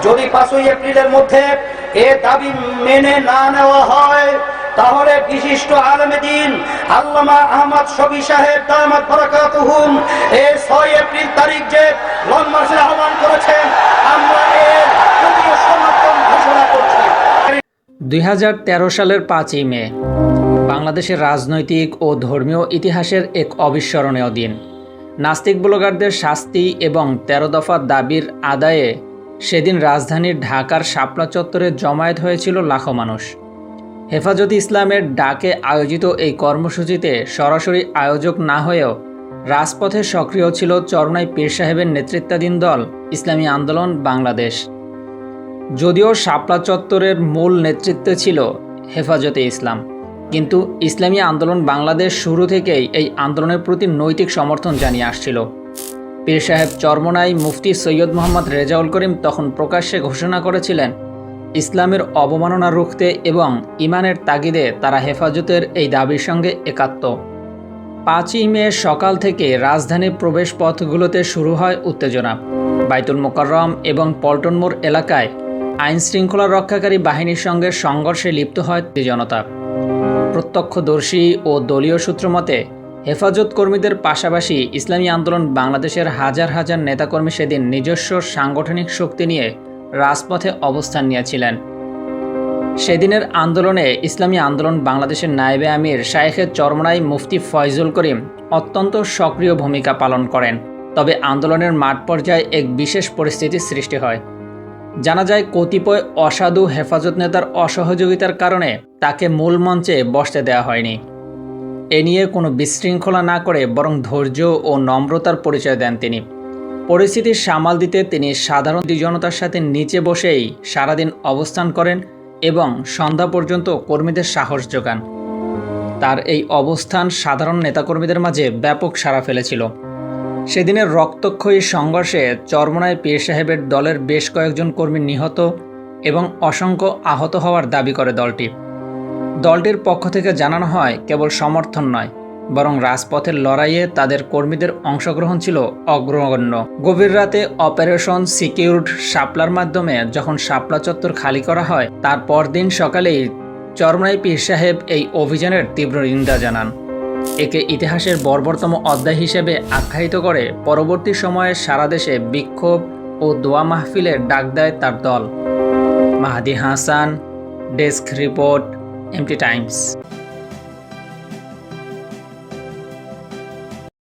যদি 5ই এপ্রিলের মধ্যে এ দাবি মেনে না নেওয়া হয়, তাহলে বিশিষ্ট আলেমে দ্বীন আল্লামা আহমদ শফী সাহেব দামাত বারাকাতুহুম এই 6 এপ্রিল তারিখ যে লং মার্চের আহ্বান করেছেন, আমরা এর দলীয় সমর্থন ঘোষণা করছি। 2013 সালের 5ই মে বাংলাদেশের রাজনৈতিক ও ধর্মীয় ইতিহাসের এক অবিস্মরণীয় দিন। নাস্তিক ব্লগারদের শাস্তি এবং 13 দফা দাবির আদায়ে সেদিন রাজধানীর ঢাকার শাপলা চত্বরে জমায়েত হয়েছিল লাখো মানুষ। হেফাজতে ইসলামের ডাকে আয়োজিত এই কর্মসূচিতে সরাসরি আয়োজক না হয়েও রাজপথে সক্রিয় ছিল চরমনাই পীর সাহেবের নেতৃত্বাধীন দল ইসলামী আন্দোলন বাংলাদেশ। যদিও শাপলা চত্বরের মূল নেতৃত্বে ছিল হেফাজতে ইসলাম, কিন্তু ইসলামী আন্দোলন বাংলাদেশ শুরু থেকেই এই আন্দোলনের প্রতি নৈতিক সমর্থন জানিয়ে আসছিল। পীর সাহেব চরমনাই মুফতি সৈয়দ মোহাম্মদ রেজাউল করিম তখন প্রকাশ্যে ঘোষণা করেছিলেন, ইসলামের অবমাননা রুখতে এবং ইমানের তাগিদে তারা হেফাজতের এই দাবির সঙ্গে একাত্ম। 5ই মে সকাল থেকে রাজধানীর প্রবেশ পথগুলোতে শুরু হয় উত্তেজনা। বাইতুল মোকাররম এবং পল্টন মোড় এলাকায় আইন শৃঙ্খলা রক্ষাকারী বাহিনীর সঙ্গে সংঘর্ষে লিপ্ত হয় জনতা। প্রত্যক্ষদর্শী ও দলীয় সূত্র মতে হেফাজত কর্মীদের পাশাপাশি ইসলামী আন্দোলন বাংলাদেশের হাজার হাজার নেতাকর্মী সেদিন নিজস্ব সাংগঠনিক শক্তি নিয়ে রাজপথে অবস্থান নিয়েছিলেন। সেদিনের আন্দোলনে ইসলামী আন্দোলন বাংলাদেশের নায়েবে আমির শায়েখে চরমনাই মুফতি ফয়জুল করিম অত্যন্ত সক্রিয় ভূমিকা পালন করেন। তবে আন্দোলনের মাঠ পর্যায়ে এক বিশেষ পরিস্থিতির সৃষ্টি হয়। জানা যায় কতিপয় অসাধু হেফাজত নেতার অসহযোগিতার কারণে তাকে মূল মঞ্চে বসতে দেওয়া হয়নি। এ নিয়ে কোনো বিশৃঙ্খলা না করে বরং ধৈর্য ও নম্রতার পরিচয় দেন তিনি। পরিস্থিতি সামাল দিতে তিনি সাধারণ জনতার সাথে নিচে বসেই সারাদিন অবস্থান করেন এবং সন্ধ্যা পর্যন্ত কর্মীদের সাহস যোগান। তার এই অবস্থান সাধারণ নেতাকর্মীদের মাঝে ব্যাপক সাড়া ফেলেছিল। সেদিনের রক্তক্ষয়ী সংঘর্ষে চরমনাই পীর সাহেবের দলের বেশ কয়েকজন কর্মী নিহত এবং অসংখ্য আহত হওয়ার দাবি করে দলটির পক্ষ থেকে জানানো হয়, কেবল সমর্থন নয় বরং রাজপথের লড়াইয়ে তাদের কর্মীদের অংশগ্রহণ ছিল অগ্রগণ্য। গভীর রাতে অপারেশন সিকিউরড শাপলার মাধ্যমে যখন শাপলা চত্বর খালি করা হয়, তার পরদিন সকালেই চরমনাই পীর সাহেব এই অভিযানের তীব্র নিন্দা জানান। একে ইতিহাসের বর্বরতম অধ্যায় হিসেবে আখ্যায়িত করে পরবর্তী সময়ে সারা দেশে বিক্ষোভ ও দোয়া মাহফিলের ডাক দেয় তার দল। Mahadi Hasan, desk report, MT Times.